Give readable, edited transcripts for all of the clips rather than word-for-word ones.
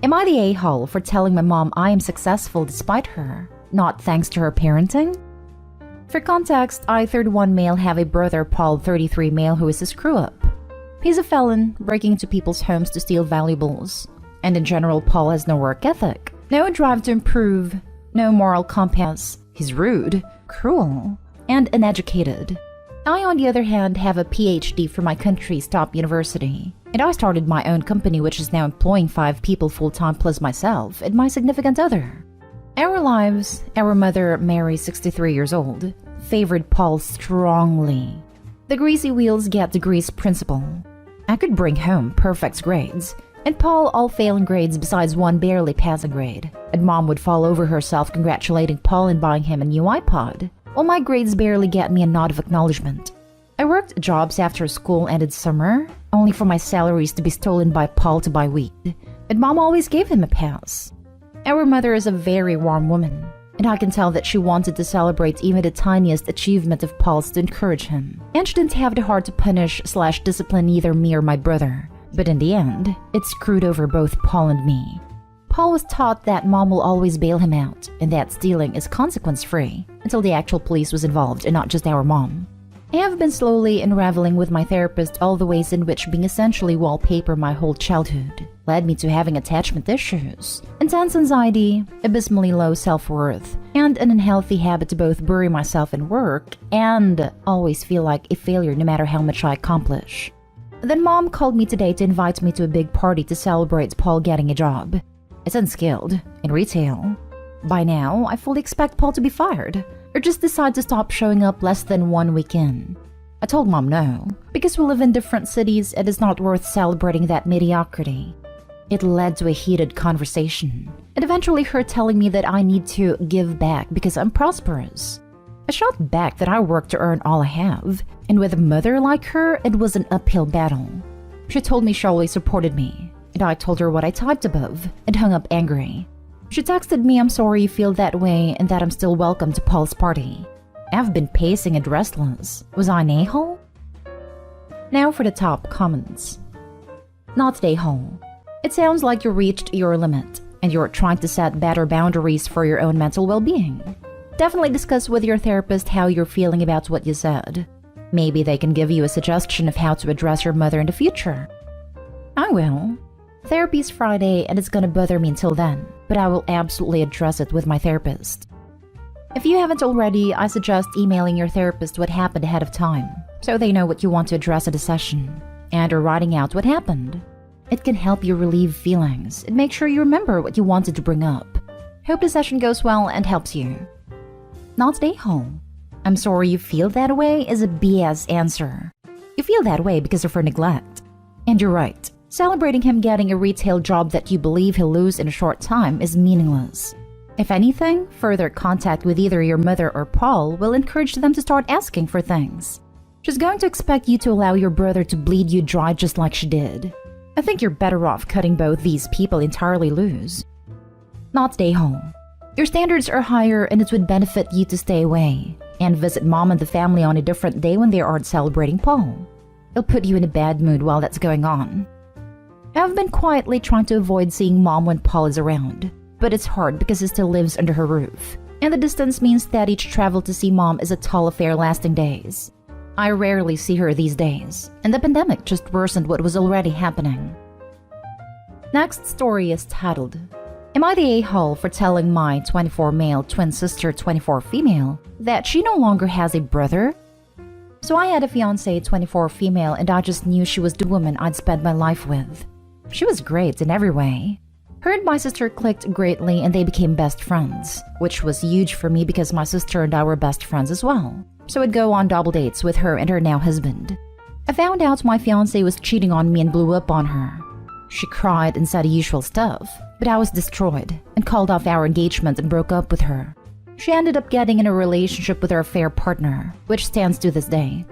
Am I the a-hole for telling my mom I am successful despite her, not thanks to her parenting? For context, I, 31 male, have a brother, Paul, 33 male, who is a screw-up. He's a felon, breaking into people's homes to steal valuables. And in general, Paul has no work ethic, no drive to improve, no moral compass. He's rude, cruel, and uneducated. I, on the other hand, have a PhD from my country's top university, and I started my own company which is now employing 5 people full-time plus myself and my significant other. Our lives, our mother, Mary, 63 years old, favored Paul strongly. The greasy wheels get the grease principle. I could bring home perfect grades, and Paul all failing grades besides one barely passing grade, and Mom would fall over herself congratulating Paul and buying him a new iPod. Well, my grades barely get me a nod of acknowledgement. I worked jobs after school ended summer, only for my salaries to be stolen by Paul to buy weed, and Mom always gave him a pass. Our mother is a very warm woman, and I can tell that she wanted to celebrate even the tiniest achievement of Paul's to encourage him, and she didn't have the heart to punish/discipline either me or my brother. But in the end, it screwed over both Paul and me. Paul was taught that Mom will always bail him out, and that stealing is consequence-free, until the actual police was involved and not just our mom. I have been slowly unraveling with my therapist all the ways in which being essentially wallpaper my whole childhood led me to having attachment issues, intense anxiety, abysmally low self-worth, and an unhealthy habit to both bury myself in work and always feel like a failure no matter how much I accomplish. Then Mom called me today to invite me to a big party to celebrate Paul getting a job. It's unskilled, in retail. By now, I fully expect Paul to be fired, or just decide to stop showing up less than 1 week in. I told Mom no, because we live in different cities and it's not worth celebrating that mediocrity. It led to a heated conversation, and eventually her telling me that I need to give back because I'm prosperous. I shot back that I work to earn all I have, and with a mother like her, it was an uphill battle. She told me she always supported me, and I told her what I typed above, and hung up angry. She texted me I'm sorry you feel that way and that I'm still welcome to Paul's party. I've been pacing and restless. Was I an a-hole? Now for the top comments. Not an a-hole. It sounds like you reached your limit, and you're trying to set better boundaries for your own mental well-being. Definitely discuss with your therapist how you're feeling about what you said. Maybe they can give you a suggestion of how to address your mother in the future. I will. Therapy's Friday and it's gonna bother me until then, but I will absolutely address it with my therapist. If you haven't already, I suggest emailing your therapist what happened ahead of time, so they know what you want to address at a session, and or writing out what happened. It can help you relieve feelings and make sure you remember what you wanted to bring up. Hope the session goes well and helps you. Not an a-hole. I'm sorry you feel that way is a BS answer. You feel that way because of her neglect. And you're right. Celebrating him getting a retail job that you believe he'll lose in a short time is meaningless. If anything, further contact with either your mother or Paul will encourage them to start asking for things. She's going to expect you to allow your brother to bleed you dry just like she did. I think you're better off cutting both these people entirely loose. Not stay home. Your standards are higher and it would benefit you to stay away and visit Mom and the family on a different day when they aren't celebrating Paul. It'll put you in a bad mood while that's going on. I've been quietly trying to avoid seeing Mom when Paul is around, but it's hard because he still lives under her roof, and the distance means that each travel to see Mom is a tall affair lasting days. I rarely see her these days, and the pandemic just worsened what was already happening. Next story is titled, Am I the a-hole for telling my 24 male twin sister 24 female that she no longer has a brother? So I had a fiancé 24 female and I just knew she was the woman I'd spend my life with. She was great in every way. Her and my sister clicked greatly and they became best friends, which was huge for me because my sister and I were best friends as well. So I'd go on double dates with her and her now husband. I found out my fiancé was cheating on me and blew up on her. She cried and said the usual stuff, but I was destroyed and called off our engagement and broke up with her. She ended up getting in a relationship with her affair partner, which stands to this day.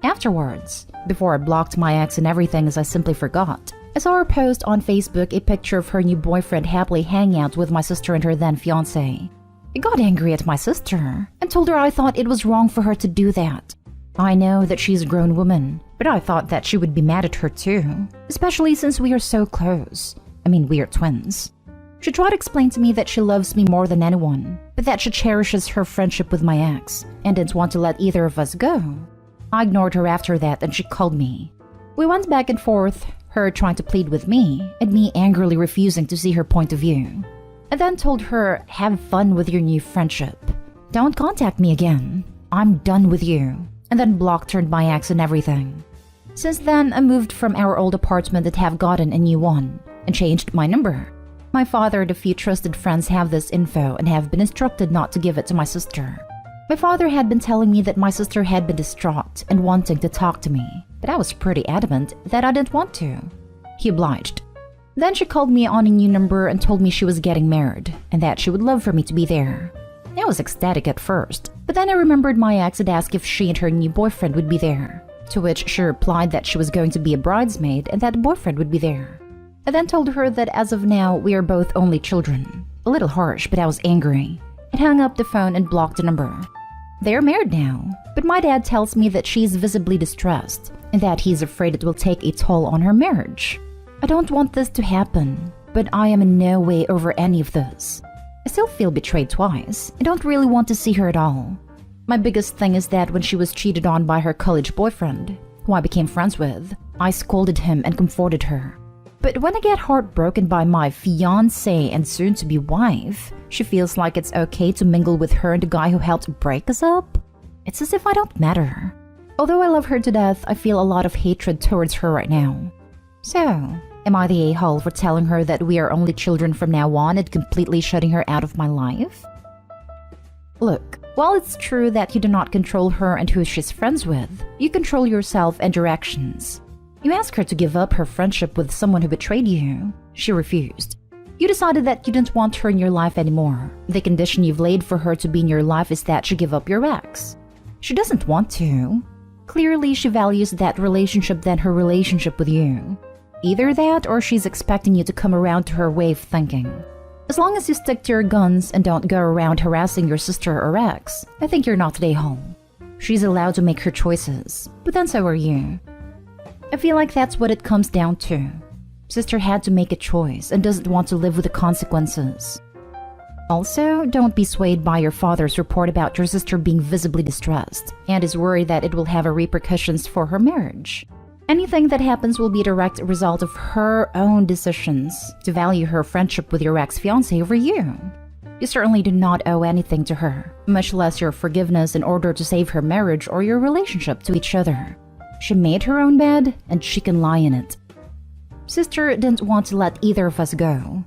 Afterwards, before I blocked my ex and everything as I simply forgot, I saw her post on Facebook a picture of her new boyfriend happily hanging out with my sister and her then fiancé. I got angry at my sister and told her I thought it was wrong for her to do that. I know that she's a grown woman, but I thought that she would be mad at her too, especially since we are so close. I mean, we are twins. She tried to explain to me that she loves me more than anyone, but that she cherishes her friendship with my ex and didn't want to let either of us go. I ignored her after that and she called me. We went back and forth, her trying to plead with me and me angrily refusing to see her point of view. I then told her, have fun with your new friendship. Don't contact me again. I'm done with you. And then blocked her and my ex and everything. Since then, I moved from our old apartment and have gotten a new one and changed my number. My father and a few trusted friends have this info and have been instructed not to give it to my sister. My father had been telling me that my sister had been distraught and wanting to talk to me, but I was pretty adamant that I didn't want to. He obliged. Then she called me on a new number and told me she was getting married and that she would love for me to be there. I was ecstatic at first, but then I remembered my ex had asked if she and her new boyfriend would be there, to which she replied that she was going to be a bridesmaid and that the boyfriend would be there. I then told her that as of now, we are both only children. A little harsh, but I was angry. I hung up the phone and blocked the number. They are married now, but my dad tells me that she's visibly distressed and that he's afraid it will take a toll on her marriage. I don't want this to happen, but I am in no way over any of this. I still feel betrayed twice. I don't really want to see her at all. My biggest thing is that when she was cheated on by her college boyfriend, who I became friends with, I scolded him and comforted her. But when I get heartbroken by my fiancé and soon-to-be wife, she feels like it's okay to mingle with her and the guy who helped break us up. It's as if I don't matter. Although I love her to death, I feel a lot of hatred towards her right now. So, am I the a-hole for telling her that we are only children from now on and completely shutting her out of my life? Look, while it's true that you do not control her and who she's friends with, you control yourself and your actions. You asked her to give up her friendship with someone who betrayed you. She refused. You decided that you didn't want her in your life anymore. The condition you've laid for her to be in your life is that she give up your ex. She doesn't want to. Clearly, she values that relationship than her relationship with you. Either that or she's expecting you to come around to her way of thinking. As long as you stick to your guns and don't go around harassing your sister or ex, I think you're not the a-hole. She's allowed to make her choices, but then so are you. I feel like that's what it comes down to. Sister had to make a choice and doesn't want to live with the consequences. Also, don't be swayed by your father's report about your sister being visibly distressed and is worried that it will have repercussions for her marriage. Anything that happens will be a direct result of her own decisions to value her friendship with your ex-fiancé over you. You certainly do not owe anything to her, much less your forgiveness in order to save her marriage or your relationship to each other. She made her own bed, and she can lie in it. Sister didn't want to let either of us go.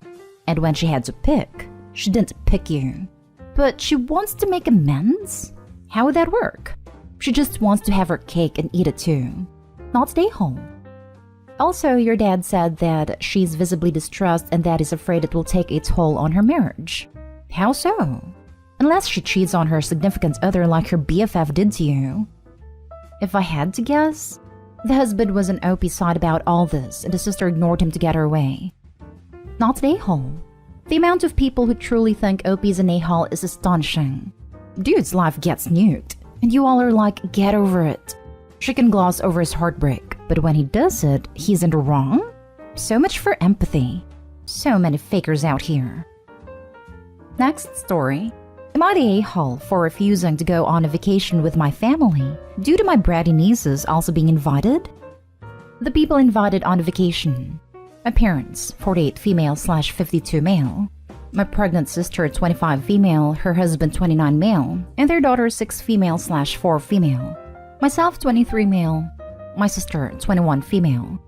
And when she had to pick, she didn't pick you. But she wants to make amends? How would that work? She just wants to have her cake and eat it too. Not stay home. Also, your dad said that she's visibly distressed and that he's afraid it will take a toll on her marriage. How so? Unless she cheats on her significant other like her BFF did to you. If I had to guess, the husband was an OP side about all this and the sister ignored him to get her way. Not an a-hole. The amount of people who truly think OP is an a-hole is astonishing. Dude's life gets nuked, and you all are like, get over it. She can gloss over his heartbreak, but when he does it, he's in the wrong? So much for empathy. So many fakers out here. Next story. Am I the a-hole for refusing to go on a vacation with my family due to my bratty nieces also being invited? The people invited on a vacation. My parents, 48 female/52 male. My pregnant sister, 25 female, her husband, 29 male, and their daughter, 6 female/4 female. Myself, 23 male. My sister, 21 female.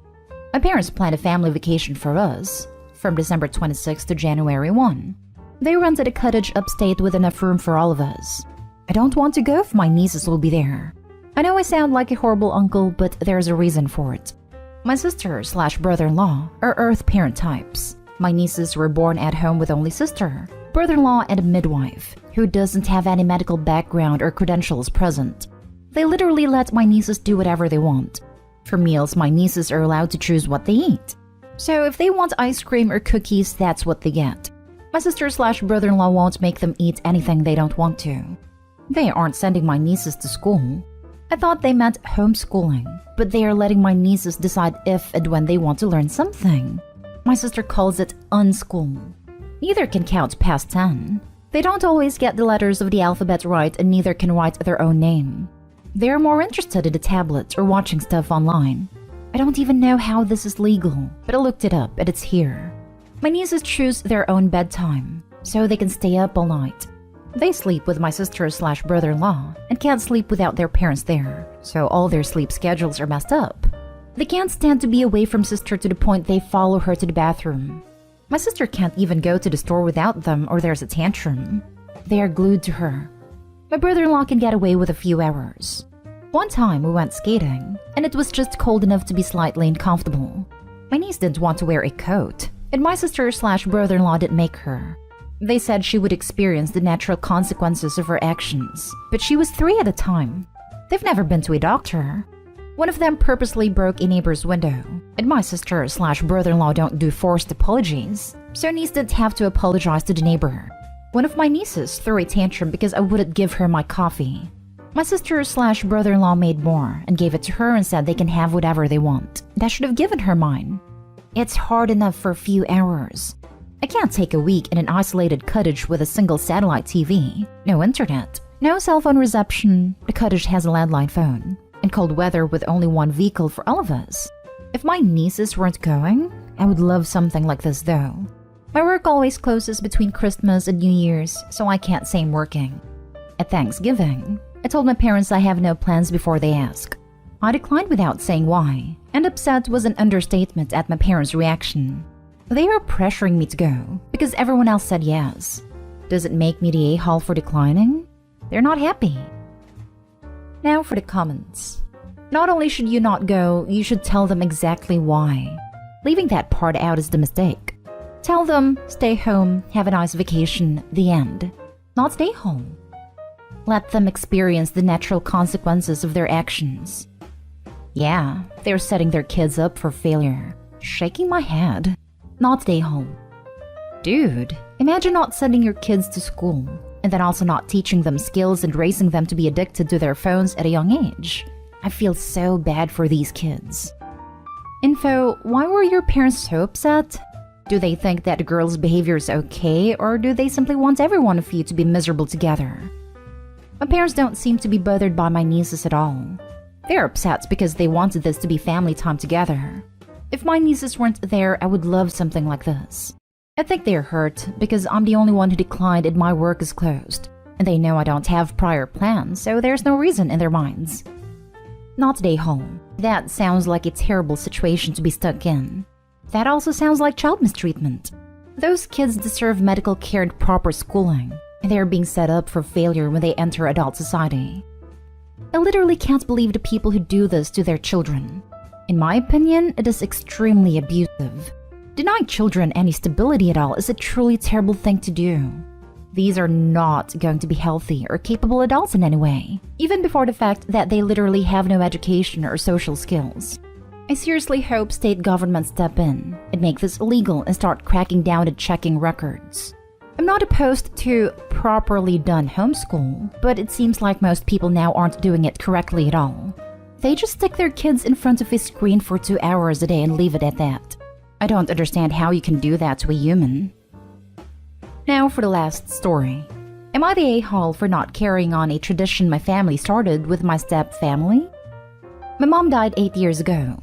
My parents planned a family vacation for us from December 26 to January 1. They rented a cottage upstate with enough room for all of us. I don't want to go if my nieces will be there. I know I sound like a horrible uncle, but there's a reason for it. My sister/brother-in-law are earth parent types. My nieces were born at home with only sister, brother-in-law, and a midwife, who doesn't have any medical background or credentials present. They literally let my nieces do whatever they want. For meals, my nieces are allowed to choose what they eat. So if they want ice cream or cookies, that's what they get. My sister/brother-in-law won't make them eat anything they don't want to. They aren't sending my nieces to school. I thought they meant homeschooling, but they are letting my nieces decide if and when they want to learn something. My sister calls it unschool. Neither can count past 10. They don't always get the letters of the alphabet right and neither can write their own name. They're more interested in the tablet or watching stuff online. I don't even know how this is legal, but I looked it up and it's here. My nieces choose their own bedtime, so they can stay up all night. They sleep with my sister/brother-in-law and can't sleep without their parents there, so all their sleep schedules are messed up. They can't stand to be away from sister to the point they follow her to the bathroom. My sister can't even go to the store without them or there's a tantrum. They are glued to her. My brother-in-law can get away with a few hours. One time we went skating, and it was just cold enough to be slightly uncomfortable. My niece didn't want to wear a coat, and my sister/brother-in-law didn't make her. They said she would experience the natural consequences of her actions, but she was 3 at the time. They've never been to a doctor. One of them purposely broke a neighbor's window, and my sister/brother-in-law don't do forced apologies, so niece didn't have to apologize to the neighbor. One of my nieces threw a tantrum because I wouldn't give her my coffee. My sister/brother-in-law made more and gave it to her and said they can have whatever they want. That should have given her mine. It's hard enough for a few hours. I can't take a week in an isolated cottage with a single satellite TV, no internet, no cell phone reception. The cottage has a landline phone, and cold weather with only one vehicle for all of us. If my nieces weren't going, I would love something like this though. My work always closes between Christmas and New Year's, so I can't say I'm working. At Thanksgiving, I told my parents I have no plans before they ask. I declined without saying why, and upset was an understatement at my parents' reaction. They are pressuring me to go because everyone else said yes. Does it make me the a-hole for declining? They're not happy. Now for the comments. Not only should you not go, you should tell them exactly why. Leaving that part out is the mistake. Tell them, stay home, have a nice vacation, the end. Not stay home. Let them experience the natural consequences of their actions. Yeah, they're setting their kids up for failure. Shaking my head. Not stay home. Dude, imagine not sending your kids to school, and then also not teaching them skills and raising them to be addicted to their phones at a young age. I feel so bad for these kids. Info, why were your parents so upset? Do they think that the girl's behavior is okay, or do they simply want every one of you to be miserable together? My parents don't seem to be bothered by my nieces at all. They're upset because they wanted this to be family time together. If my nieces weren't there, I would love something like this. I think they're hurt because I'm the only one who declined and my work is closed. And they know I don't have prior plans, so there's no reason in their minds. Not stay home. That sounds like a terrible situation to be stuck in. That also sounds like child mistreatment. Those kids deserve medical care and proper schooling, and they are being set up for failure when they enter adult society. I literally can't believe the people who do this to their children. In my opinion, it is extremely abusive. Denying children any stability at all is a truly terrible thing to do. These are not going to be healthy or capable adults in any way, even before the fact that they literally have no education or social skills. I seriously hope state governments step in and make this illegal and start cracking down and checking records. I'm not opposed to properly done homeschool, but it seems like most people now aren't doing it correctly at all. They just stick their kids in front of a screen for 2 hours a day and leave it at that. I don't understand how you can do that to a human. Now for the last story. Am I the a-hole for not carrying on a tradition my family started with my step-family? My mom died 8 years ago.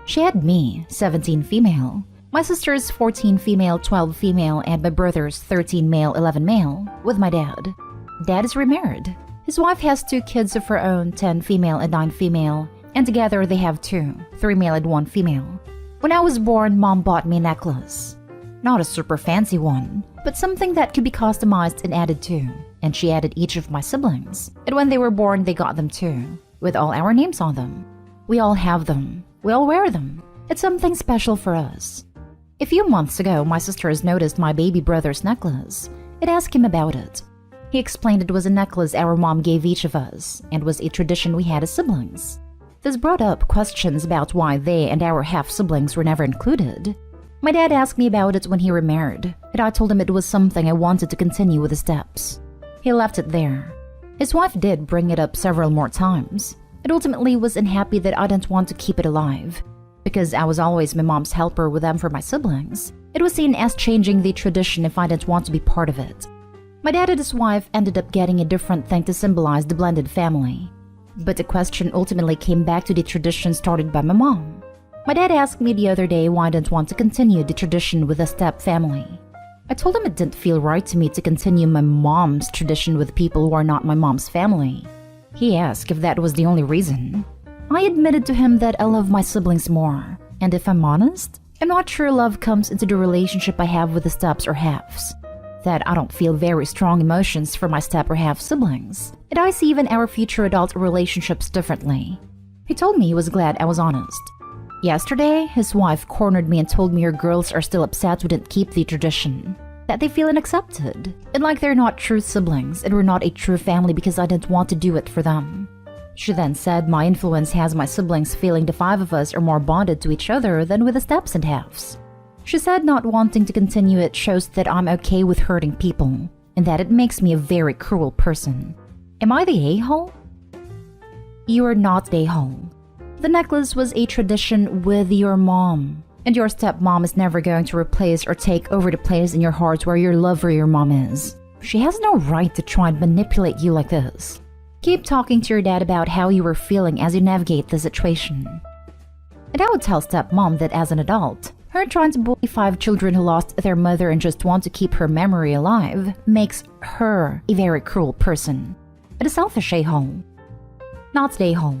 She had me, 17 female, my sisters 14 female, 12 female, and my brothers 13 male, 11 male, with my dad. Dad is remarried. His wife has 2 kids of her own, 10 female and 9 female, and together they have 2, 3 male and 1 female. When I was born, Mom bought me a necklace. Not a super fancy one, but something that could be customized and added to, and she added each of my siblings. And when they were born, they got them too, with all our names on them. We all have them. We all wear them. It's something special for us. A few months ago, my sisters noticed my baby brother's necklace and asked him about it. He explained it was a necklace our mom gave each of us and was a tradition we had as siblings. This brought up questions about why they and our half-siblings were never included. My dad asked me about it when he remarried, and I told him it was something I wanted to continue with the steps. He left it there. His wife did bring it up several more times, and ultimately was unhappy that I didn't want to keep it alive. Because I was always my mom's helper with them for my siblings, It was seen as changing the tradition if I didn't want to be part of it. My dad and his wife ended up getting a different thing to symbolize the blended family. But the question ultimately came back to the tradition started by my mom. My dad asked me the other day why I didn't want to continue the tradition with a step family. I told him it didn't feel right to me to continue my mom's tradition with people who are not my mom's family. He asked if that was the only reason. I admitted to him that I love my siblings more, and if I'm honest, I'm not sure love comes into the relationship I have with the steps or halves. That I don't feel very strong emotions for my step or half siblings, and I see even our future adult relationships differently. He told me he was glad I was honest. Yesterday, his wife cornered me and told me her girls are still upset we didn't keep the tradition, that they feel unaccepted, and like they're not true siblings and we're not a true family because I didn't want to do it for them. She then said my influence has my siblings feeling the five of us are more bonded to each other than with the steps and halves. She said not wanting to continue it shows that I'm okay with hurting people, and that it makes me a very cruel person. Am I the a-hole? You are not the a-hole. The necklace was a tradition with your mom, and your stepmom is never going to replace or take over the place in your heart where your love for your mom is. She has no right to try and manipulate you like this. Keep talking to your dad about how you were feeling as you navigate the situation. And I would tell stepmom that as an adult, her trying to bully 5 children who lost their mother and just want to keep her memory alive makes her a very cruel person. And a selfish a-hole. Not the a-hole.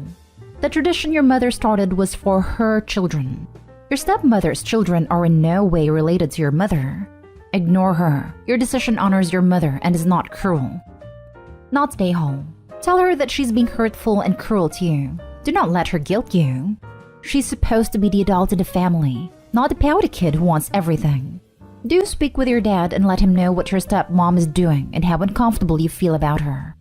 The tradition your mother started was for her children. Your stepmother's children are in no way related to your mother. Ignore her. Your decision honors your mother and is not cruel. Not the a-hole. Tell her that she's being hurtful and cruel to you. Do not let her guilt you. She's supposed to be the adult in the family, not the pouty kid who wants everything. Do speak with your dad and let him know what your stepmom is doing and how uncomfortable you feel about her.